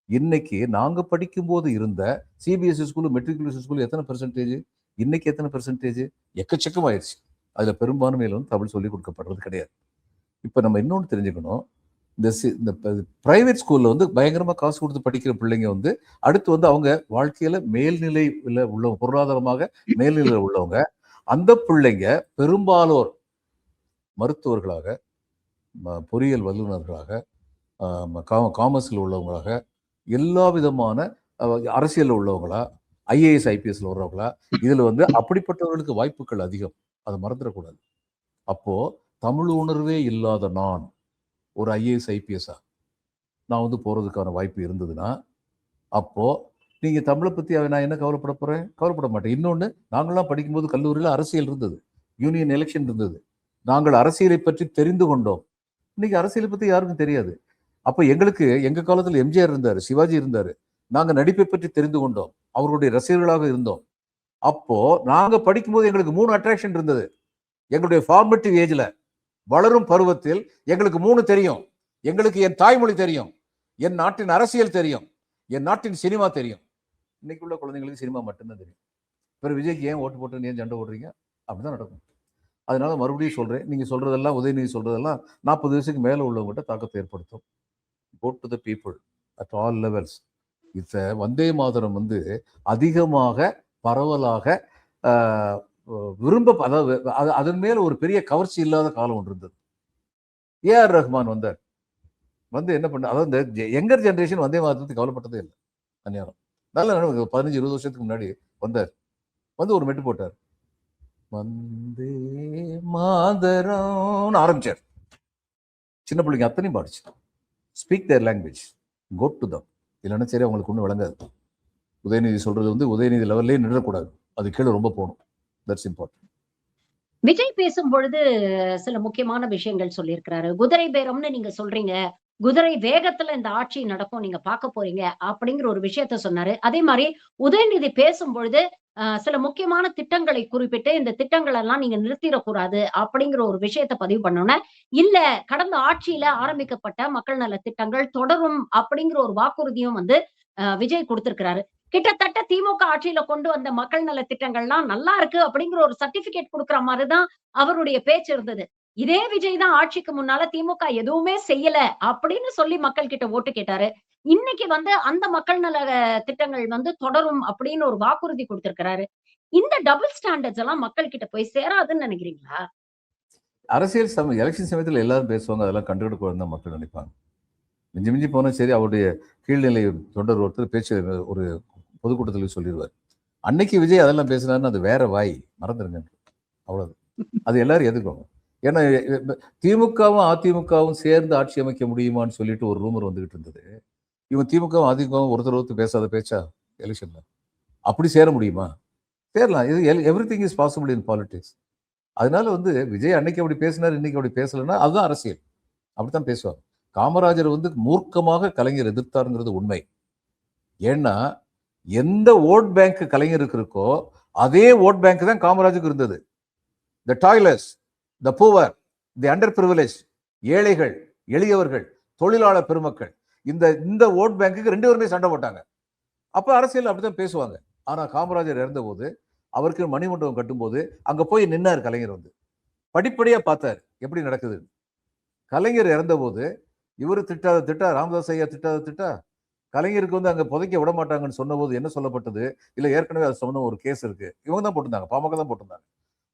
இன்னைக்கு நாங்க படிக்கும்போது இருந்த சிபிஎஸ்இ ஸ்கூல் மெட்ரிகுலேஷன் ஸ்கூல் எத்தனை பெர்சன்டேஜ், இன்னைக்கு எத்தனை பெர்சன்டேஜ் எக்கச்சக்கமாயிருச்சு. அதுல பெரும்பான்மையில வந்து தமிழ் சொல்லிக் கொடுக்கப்படுறது கிடையாது. இப்ப நம்ம இன்னொன்று தெரிஞ்சுக்கணும். இந்த பிரைவேட் ஸ்கூல்ல வந்து பயங்கரமா காசு கொடுத்து படிக்கிற பிள்ளைங்க வந்து அடுத்து வந்து அவங்க வாழ்க்கையில மேல்நிலையில உள்ளவங்க, பொருளாதாரமாக மேல்நிலையில உள்ளவங்க, அந்த பிள்ளைங்க பெரும்பாலோர் மருத்துவர்களாக, பொறியியல் வல்லுநர்களாக, காமர்ஸ்ல உள்ளவங்களாக, எல்லா விதமான அரசியல்ல உள்ளவங்களா, ஐஏஎஸ் ஐபிஎஸ்ல வர்றவங்களா, இதுல வந்து அப்படிப்பட்டவர்களுக்கு வாய்ப்புகள் அதிகம். அதை மறந்துடக்கூடாது. அப்போ தமிழ் உணர்வே இல்லாத நான் ஒரு ஐஏஎஸ் ஐபிஎஸ்ஸா நான் வந்து போறதுக்கான வாய்ப்பு இருந்ததுன்னா, அப்போ நீங்க தமிழை பத்தி நான் என்ன கவலைப்பட போறேன்? கவலைப்பட மாட்டேன். இன்னொன்னு, நாங்கள்லாம் படிக்கும்போது கல்லூரியில அரசியல் இருந்தது, யூனியன் எலெக்ஷன் இருந்தது. நாங்கள் அரசியலை பற்றி தெரிந்து கொண்டோம். இன்னைக்கு அரசியலை பத்தி யாருக்கும் தெரியாது. அப்ப எங்களுக்கு எங்க காலத்துல எம்ஜிஆர் இருந்தாரு, சிவாஜி இருந்தாரு. நாங்க நடிப்பை பற்றி தெரிந்து கொண்டோம், அவர்களுடைய ரசிகர்களாக இருந்தோம். அப்போ நாங்க படிக்கும்போது எங்களுக்கு 3 அட்ராக்ஷன் இருந்தது. எங்களுடைய ஃபார்மேட்டிவ் ஏஜ்ல, வளரும் பருவத்தில் எங்களுக்கு 3 தெரியும். எங்களுக்கு என் தாய்மொழி தெரியும், என் நாட்டின் அரசியல் தெரியும், என் நாட்டின் சினிமா தெரியும். இன்னைக்கு உள்ள குழந்தைங்களுக்கு சினிமா மட்டும்தான் தெரியும். பிறகு விஜய்க்கு ஏன் ஓட்டு போட்டு ஏன் சண்டை ஓடுறீங்க? அப்படிதான் நடக்கும். அதனால மறுபடியும் சொல்றேன், நீங்க சொல்றதெல்லாம் உதயநிதி சொல்றதெல்லாம் 40 வயசுக்கு மேல உள்ளவங்ககிட்ட தாக்கத்தை ஏற்படுத்தும். Go to the people at all levels. Vande Mataram வந்து அதிகமாக பரவலாக ஆஹ், அதாவது அதன் மேல ஒரு பெரிய கவர்ச்சி இல்லாத காலம் ஒன்று இருந்தது. ஏஆர் ரஹ்மான் வந்தார். வந்து என்ன பண்ண, அதாவது இந்த யங்கர் ஜெனரேஷன் வந்தே மாதத்துக்கு கவலைப்பட்டதே இல்லை. அந்நேரம் நல்ல 15-20 வருஷத்துக்கு முன்னாடி வந்தார். வந்து ஒரு மெட்டு போட்டார். வந்தே மாதரம் ஆரம்பிச்சார். சின்ன பிள்ளைங்க அத்தனையும் பாடிச்சு. Speak their language, go to them. இல்லைன்னா சரி அவங்களுக்கு ஒன்றும் விளங்காது. உதயநிதி சொல்றது வந்து உதயநிதி லெவல்லே நின்றக்கூடாது, அது கீழே ரொம்ப போகணும். That's important. விஜய் பேசும் பொழுது சில முக்கியமான விஷயங்கள் சொல்லியிருக்கிறாரு. குதிரை பேரம்னு நீங்க சொல்றீங்க. குதிரை வேகத்துல இந்த ஆட்சி நடக்கும். நீங்க பார்க்க போறீங்க. அப்படிங்கிற ஒரு விஷயத்த சொன்னாரு. அதே மாரி உதயநிதி பேசும்பொழுது சில முக்கியமான திட்டங்களை குறிப்பிட்டு, இந்த திட்டங்கள் எல்லாம் நீங்க நிறுத்திறக்கூடாது அப்படிங்கிற ஒரு விஷயத்த பதிவு பண்ணோனே, இல்ல கடந்த ஆட்சியில ஆரம்பிக்கப்பட்ட மக்கள் நல திட்டங்கள் தொடரும் அப்படிங்கிற ஒரு வாக்குறுதியும் வந்து விஜய் குடுத்திருக்கிறாரு. கிட்டத்தட்ட திமுக ஆட்சியில கொண்டு வந்த மக்கள் நல திட்டங்கள்லாம் நல்லா இருக்கு அப்படிங்கிற ஒரு சர்டிபிகேட் குடுக்குற மாரி தான் அவருடைய பேச்சு இருந்தது. இதே விஜய் தான் ஆட்சிக்கு முன்னால திமுக எதுவுமே செய்யல அப்படின்னு சொல்லி மக்கள் கிட்ட ஓட்டு கேட்டாரு. இன்னைக்கு வந்து அந்த மக்கள் நல திட்டங்கள் வந்து தொடரும் அப்படின்னு ஒரு வாக்குறுதி குடுத்திருக்கிறாரு. இந்த டபுள் ஸ்டாண்டர்ட்ஸ் எல்லாம் மக்கள் கிட்ட போய் சேராதுன்னு நினைக்கிறீங்களா? அரசியல் எலெக்ஷன் சமயத்தில் எல்லாரும் பேசுவாங்க, அதெல்லாம் கண்டுகிட கூடாதுன்னு தான் மக்கள் நினைப்பாங்க. மிஞ்சி மிஞ்சி போனா சரி, அவருடைய கீழ்நிலை தொண்டர் ஒருத்தர் பேச்சு ஒரு பொதுக்கூட்டத்தில் சொல்லிடுவார். அன்னைக்கு விஜய் அதெல்லாம் பேசினாருன்னு அது வேற வாய், மறந்துருங்க. அவ்வளவு. அது எல்லாரும் எதுக்கும். ஏன்னா திமுகவும் அதிமுகவும் சேர்ந்து ஆட்சி அமைக்க முடியுமான்னு சொல்லிட்டு ஒரு ரூமர் வந்துகிட்டு இருந்தது. இவன் திமுகவும் அதிமுகவும் ஒருத்தர் பேசாத பேச்சா எலெக்ஷன்ல? அப்படி சேர முடியுமா? சேரலாம். இது every thing is possible in politics. அதனால வந்து விஜய் அன்னைக்கு அப்படி பேசினார், இன்னைக்கு அப்படி பேசலைன்னா அதுதான் அரசியல். அப்படித்தான் பேசுவாங்க. காமராஜர் வந்து மூர்க்கமாக கலைஞர் எதிர்த்தாருங்கிறது உண்மை. ஏன்னா எந்த ஓட் பேங்க் கலைஞருக்கு இருக்கோ அதே ஓட் பேங்க் தான் காமராஜருக்கு இருந்தது. The toilers, the poor, the under privilege, ஏழைகள், எளியவர்கள், தொழிலாளர் பெருமக்கள், இந்த இந்த ஓட் பேங்குக்கு 2 பேருமே சண்டை போட்டாங்க. அப்ப அரசியல் அப்படித்தான் பேசுவாங்க. ஆனா காமராஜர் இறந்த போது, அவருக்கு மணிமண்டபம் கட்டும்போது அங்க போய் நின்னார் கலைஞர். வந்து படிப்படியா பார்த்தார் எப்படி நடக்குது. கலைஞர் இறந்த போது இவரு திட்டாத திட்டா, ராமதாஸ் ஐயா திட்டாத திட்டா, கலைஞருக்கு வந்து அங்க புதைக்க விட மாட்டாங்கன்னு சொன்ன போது என்ன சொல்லப்பட்டது? இல்ல ஏற்கனவே அது சொன்ன ஒரு கேஸ் இருக்கு, இவங்க தான் போட்டிருந்தாங்க, பாமக தான் போட்டிருந்தாங்க.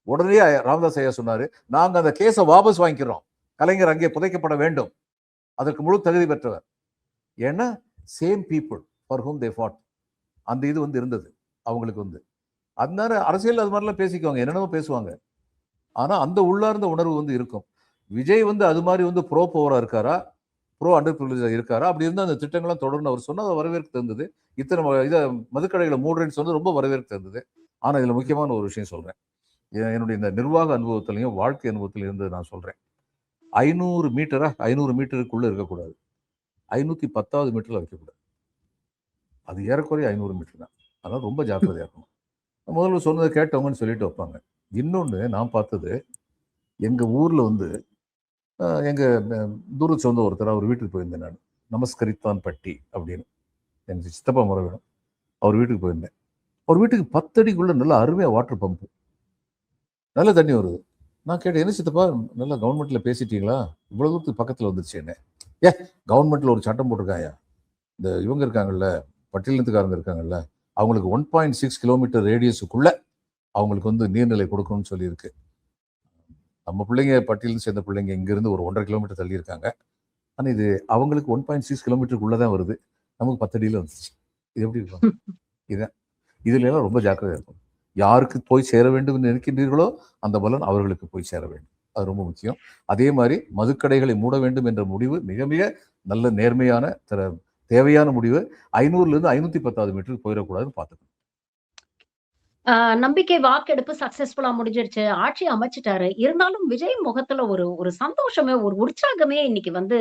உடனே ராமதாஸ் ஐயா சொன்னாரு, நாங்க அந்த கேஸை வாபஸ் வாங்கிக்கிறோம், கலைஞர் அங்கே புதைக்கப்பட வேண்டும், அதற்கு முழு தகுதி பெற்றவர். ஏன்னா சேம் பீப்புள் ஃபார் ஹூம் தே ஃபாட். அந்த இது வந்து இருந்தது அவங்களுக்கு வந்து. அதனால அரசியல் அது மாதிரிலாம் பேசிக்குவாங்க, என்னென்னமோ பேசுவாங்க. ஆனா அந்த உள்ளார்ந்த உணர்வு வந்து இருக்கும். விஜய் வந்து அது மாதிரி வந்து ப்ரோ பவரா இருக்காரா, ப்ரோ அண்டர் பிரிவிலேஜா இருக்காரா? அப்படி இருந்தால் அந்த திட்டங்கள்லாம் தொடர்ந்து அவர் சொன்னது வரவேற்க தந்தது. இத்தனை இதை மதுக்கடைகளை மூடுறேன்னு சொன்னது ரொம்ப வரவேற்க தந்தது. ஆனா இதுல முக்கியமான ஒரு விஷயம் சொல்றேன். என்னுடைய இந்த நிர்வாக அனுபவத்திலையும் வாழ்க்கை அனுபவத்திலையும் இருந்து நான் சொல்றேன். 500 மீட்டரா, 500 மீட்டருக்குள்ள இருக்கக்கூடாது, 510வது மீட்டர்ல வைக்கக்கூடாது. அது ஏறக்குறைய 500 மீட்டர் தான். அதனால ரொம்ப ஜாக்கிரதையா இருக்கணும். முதல்ல சொன்னதை கேட்டவங்கன்னு சொல்லிட்டு வைப்பாங்க. இன்னொன்று நான் பார்த்தது, எங்க ஊர்ல வந்து எங்க தூர சொந்த ஒருத்தர், அவர் வீட்டுக்கு போயிருந்தேன் நான். நமஸ்கரித்தான் பட்டி அப்படின்னு, எனக்கு சித்தப்பா முறை வேணும். அவர் வீட்டுக்கு போயிருந்தேன். அவர் வீட்டுக்கு 10 அடிக்குள்ள நல்ல அருமையா வாட்டர் பம்பு, நல்ல தண்ணி வருது. நான் கேட்டேன், என்ன சித்தப்பா நல்லா கவர்மெண்ட்ல பேசிட்டீங்களா, இவ்வளவு தூரத்துக்கு பக்கத்துல வந்துருச்சு என்ன? ஏ, கவர்மெண்ட்ல ஒரு சட்டம் போட்டிருக்காயா, இந்த இவங்க இருக்காங்கல்ல, பட்டியலினத்துக்காரங்க இருக்காங்கல்ல, அவங்களுக்கு 1.6 கிலோமீட்டர் ரேடியஸுக்குள்ள அவங்களுக்கு வந்து நீர்நிலை கொடுக்கணும்னு சொல்லியிருக்கு. நம்ம பிள்ளைங்க பட்டியலிருந்து சேர்ந்த பிள்ளைங்க இங்கிருந்து ஒரு 1.5 கிலோமீட்டர் தள்ளி இருக்காங்க. ஆனால் இது அவங்களுக்கு 1.6 கிலோமீட்டருக்குள்ளே தான் வருது, நமக்கு 10 அடியில் வந்துச்சு. இது எப்படி இருக்கும்? இதுதான். இதுல எல்லாம் ரொம்ப ஜாக்கிரதையாக இருக்கும். யாருக்கு போய் சேர வேண்டும் என்று நினைக்கின்றீர்களோ அந்த பலன் அவர்களுக்கு போய் சேர வேண்டும். அது ரொம்ப முக்கியம். அதே மாதிரி மதுக்கடைகளை மூட வேண்டும் என்ற முடிவு மிக மிக நல்ல நேர்மையான தேவையான முடிவு. 500லேருந்து 510வது மீட்டருக்கு போயிடக்கூடாதுன்னு பார்த்துக்கணும். நம்பிக்கை வாக்கெடுப்பு சக்சஸ்ஃபுல்லா முடிஞ்சிருச்சு. ஆட்சி அமைச்சுட்டாரு. இருந்தாலும் விஜய் முகத்துல ஒரு ஒரு சந்தோஷமே, ஒரு உற்சாகமே இன்னைக்கு வந்து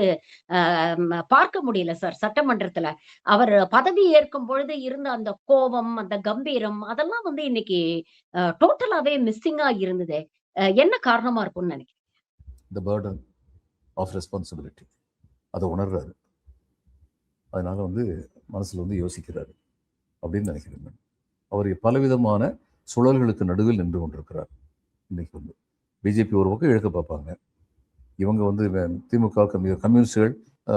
அ பார்க்க முடியல சார் சட்டமன்றத்துல. அவர் பதவி ஏற்கும் பொழுது இருந்த அந்த கோவம், அந்த கம்பீரம் அதெல்லாம் வந்து இன்னைக்கு டோட்டலாவே மிஸ்ஸிங்கா இருந்ததே. என்ன காரணமா இருக்கும்னு நினைக்கிறீங்க? தி பர்டன் ஆஃப் ரெஸ்பான்சிபிலிட்டி. அதை உணர்றாரு. அதனால வந்து மனசுல வந்து யோசிக்கிறாரு அப்படின்னு நினைக்கிறேன். அவர் பலவிதமான சுழல்களுக்கு நடுவில் நின்று கொண்டிருக்கிறார். இன்னைக்கு வந்து பிஜேபி ஒரு பக்கம் இழுக்க பார்ப்பாங்க, இவங்க வந்து திமுக கம்யூனிஸ்டுகள்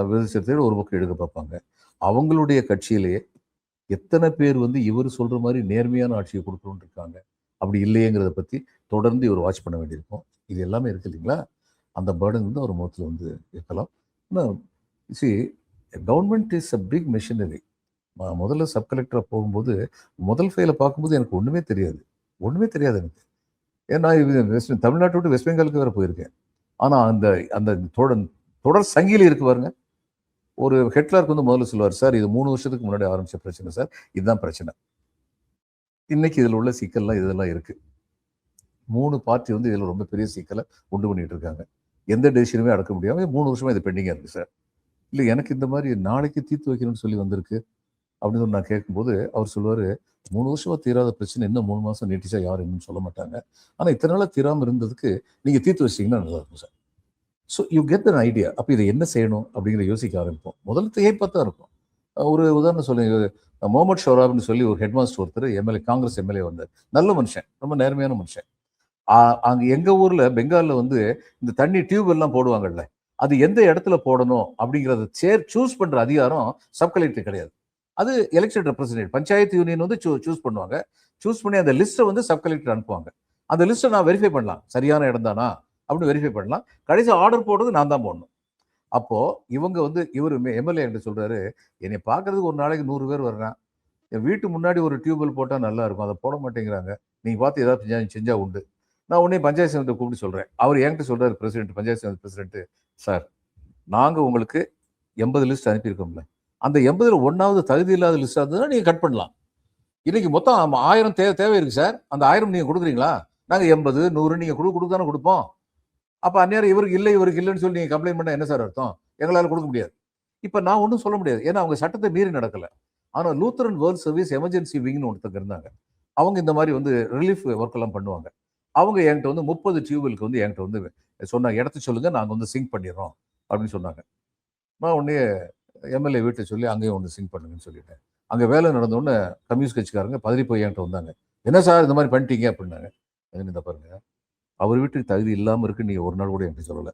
விடுதலை சிறுத்தைகள் ஒரு பக்கம் இழுக்க பார்ப்பாங்க. அவங்களுடைய கட்சியிலேயே எத்தனை பேர் வந்து இவர் சொல்ற மாதிரி நேர்மையான ஆட்சியை கொடுக்கணும்னு இருக்காங்க, அப்படி இல்லையேங்கிறத பத்தி தொடர்ந்து இவர் வாட்ச் பண்ண வேண்டியிருக்கும். இது எல்லாமே இருக்கு இல்லைங்களா? அந்த பேர்டன் வந்து அவர் முகத்தில் வந்து இருக்கலாம். Government is a big machinery. முதல்ல சப் கலெக்டராக போகும்போது முதல் ஃபைலை பார்க்கும்போது எனக்கு ஒன்றுமே தெரியாது எனக்கு. ஏன்னா இது தமிழ்நாட்டை விட்டு வெஸ்ட் பெங்காலுக்கு வேற போயிருக்கேன். ஆனால் அந்த அந்த தொடர் சங்கிலி இருக்கு பாருங்க. ஒரு ஹெட்லருக்கு வந்து முதல்ல சொல்லுவார், சார் இது 3 வருஷத்துக்கு முன்னாடி ஆரம்பிச்ச பிரச்சனை சார், இதுதான் பிரச்சனை. இன்னைக்கு இதில் உள்ள சிக்கல்லாம் இதெல்லாம் இருக்கு. 3 பார்ட்டி வந்து இதில் ரொம்ப பெரிய சிக்கலை உண்டு பண்ணிட்டு இருக்காங்க. எந்த டெசிஷனுமே அடக்க முடியாமல் 3 வருஷமா இது பெண்டிங்காக இருக்கு சார். இல்லை எனக்கு இந்த மாதிரி நாளைக்கு தீர்த்து வைக்கணும்னு சொல்லி வந்திருக்கு அப்படின்னு நான் கேட்கும்போது அவர் சொல்லுவார், 3 வருஷமா தீராத பிரச்சனை இன்னும் 3 மாதம் நீட்டிச்சா யாரும் இன்னும் சொல்ல மாட்டாங்க. ஆனால் இத்தனை நாளாக தீராமல் இருந்ததுக்கு நீங்கள் தீர்த்து வச்சிட்டிங்கன்னா நல்லா இருக்கும் sir. So you get an idea. அப்போ இதை என்ன செய்யணும் அப்படிங்கிற யோசிக்க ஆரம்பிப்போம். முதல்ல திகைப்பாக தான் இருக்கும். ஒரு உதாரணம் சொல்லுங்க, முகமது ஷோராப்னு சொல்லி ஒரு ஹெட் மாஸ்டர் ஒருத்தர் எம்எல்ஏ, காங்கிரஸ் எம்எல்ஏ வந்தார். நல்ல மனுஷன், ரொம்ப நேர்மையான மனுஷன். அங்கே எங்கள் ஊரில் பெங்காலில் வந்து இந்த தண்ணி டியூப் எல்லாம் போடுவாங்கல்ல, அது எந்த இடத்துல போடணும் அப்படிங்கிறத சூஸ் பண்ணுற அதிகாரம் சப் கலெக்டர் கிடையாது. அது எலெக்ஷன் ரெப்ரஸன்டேட்டிவ், பஞ்சாயத்து யூனியன் வந்து சூஸ் பண்ணுவாங்க. சூஸ் பண்ணி அந்த லிஸ்ட்டை வந்து சப் கலெக்டர் அனுப்புவாங்க. அந்த லிஸ்ட்டை நான் வெரிஃபை பண்ணலாம், சரியான இடம் தானா அப்படின்னு வெரிஃபை பண்ணலாம். கடைசி ஆர்டர் போடுறது நான் தான் போடணும். அப்போ இவங்க வந்து இவர் எம்எல்ஏ என்கிட்ட சொல்றாரு, என்னை பார்க்கறதுக்கு ஒரு நாளைக்கு 100 பேர் வர்றான், என் வீட்டு முன்னாடி ஒரு டியூப்வெல் போட்டால் நல்லா இருக்கும், அதை போட மாட்டேங்கிறாங்க, நீங்க பார்த்து ஏதாவது செஞ்சா உண்டு. நான் உடனே பஞ்சாயத்து சமிதியை கூப்பிட்டு சொல்றேன். அவர் என்கிட்ட சொல்றாரு, president, panchayat samiti president, sir நாங்கள் உங்களுக்கு 80 லிஸ்ட் அனுப்பியிருக்கோம்ல, அந்த 80ல் 1வது தகுதி இல்லாத லிஸ்டாக இருந்ததுன்னா நீங்கள் கட் பண்ணலாம். இன்னைக்கு மொத்தம் 1000 தேவை இருக்கு சார், அந்த 1000 நீங்கள் கொடுக்குறீங்களா? நாங்கள் 80, 100 நீங்கள் கொடுத்தானே கொடுப்போம். அப்போ அந்நேரம் இவருக்கு இல்லைன்னு சொல்லி நீங்கள் கம்ப்ளைண்ட் பண்ணால் என்ன சார் அர்த்தம்? எங்களால் கொடுக்க முடியாது. இப்போ நான் ஒன்றும் சொல்ல முடியாது, ஏன்னா அவங்க சட்டத்தை மீறி நடக்கலை. ஆனால் லூத்தரன் வேர்ல்ட் சர்வீஸ் எமர்ஜென்சி விங்னு ஒருத்தங்க இருந்தாங்க. அவங்க இந்த மாதிரி வந்து ரிலீஃப் ஒர்க் எல்லாம் பண்ணுவாங்க. அவங்க என்கிட்ட வந்து 30 டியூபெலுக்கு வந்து என்கிட்ட வந்து சொன்னாங்க, இடத்த சொல்லுங்க, நாங்கள் வந்து சிங்க் பண்ணிடுறோம் அப்படின்னு சொன்னாங்க. நான் உடனே எம்எல்ஏ வீட்டை சொல்லி அங்கேயும் ஒன்று சிங்க் பண்ணுங்கன்னு சொல்லிட்டேன். அங்கே வேலை நடந்தோடனே கம்யூனிஸ்ட் கட்சிக்காரங்க பதறி போய் என்கிட்ட வந்தாங்க, என்ன சார் இந்த மாதிரி பண்ணிட்டீங்க அப்படின்னாங்க. இந்த பாருங்க, அவர் வீட்டுக்கு தகுதி இல்லாமல் இருக்குன்னு நீங்கள் ஒரு நாள் கூட என்கிட்ட சொல்லலை.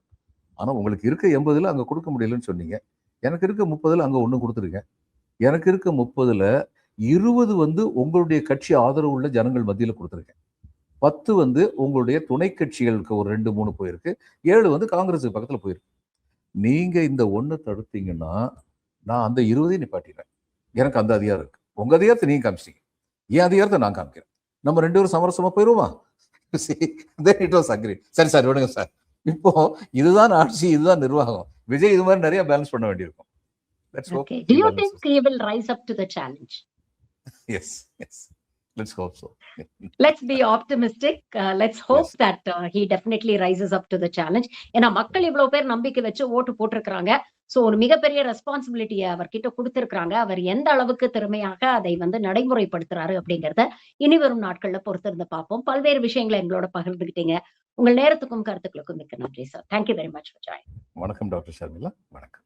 ஆனால் உங்களுக்கு இருக்க 80ல் அங்கே கொடுக்க முடியலன்னு சொன்னீங்க, எனக்கு இருக்க 30ல் அங்கே ஒன்று கொடுத்துருக்கேன். எனக்கு இருக்க 30ல் 20 வந்து உங்களுடைய கட்சி ஆதரவு உள்ள ஜனங்கள் மத்தியில் கொடுத்துருக்கேன். 10 வந்து உங்களுடைய துணை கட்சிகளுக்கு ஒரு 2, 3 போயிருக்கு. 7 வந்து காங்கிரஸுக்கு பக்கத்தில் போயிருக்கு. நீங்க இந்த ஒன்று தடுத்தீங்கன்னா நான் அந்த 20ஐயும் நிப்பாட்டிடுறேன். எனக்கு அந்த அதிகாரம் இருக்கு. உங்க அதிகாரத்தை நீங்க காமிச்சிட்டீங்க, என் அதிகாரத்தை நான் காமிக்கிறேன். நம்ம 2 பேரும் சமரசமா போயிடுவோமா? சரி சார், விடுங்க சார். இப்போ இதுதான் ஆட்சி, இதுதான் நிர்வாகம். விஜய் இது மாதிரி நிறைய பேலன்ஸ் பண்ண வேண்டியிருக்கும். Okay. Do you think he will rise up to the challenge? Yes. Let's hope so. Let's be optimistic. Let's hope that he definitely rises up to the challenge. ஏன்னா மக்கள் இவ்வளவு பேர் நம்பிக்கை வச்சு ஓட்டு போட்டிருக்கிறாங்க. சோ ஒரு மிகப்பெரிய ரெஸ்பான்சிபிலிட்டியை அவர்கிட்ட கொடுத்திருக்கிறாங்க. அவர் எந்த அளவுக்கு திறமையாக அதை வந்து நடைமுறைப்படுத்துறாரு அப்படிங்கறத இனி வரும் நாட்கள்ல பொறுத்திருந்து பார்ப்போம். பல்வேறு விஷயங்களை எங்களோட பகிர்ந்துகிட்டீங்க. உங்கள் நேரத்துக்கும் கருத்துக்களுக்கும் மிக்க நன்றி sir. Thank you very much for joining. வணக்கம் டாக்டர் ஷர்மிளா. வணக்கம்.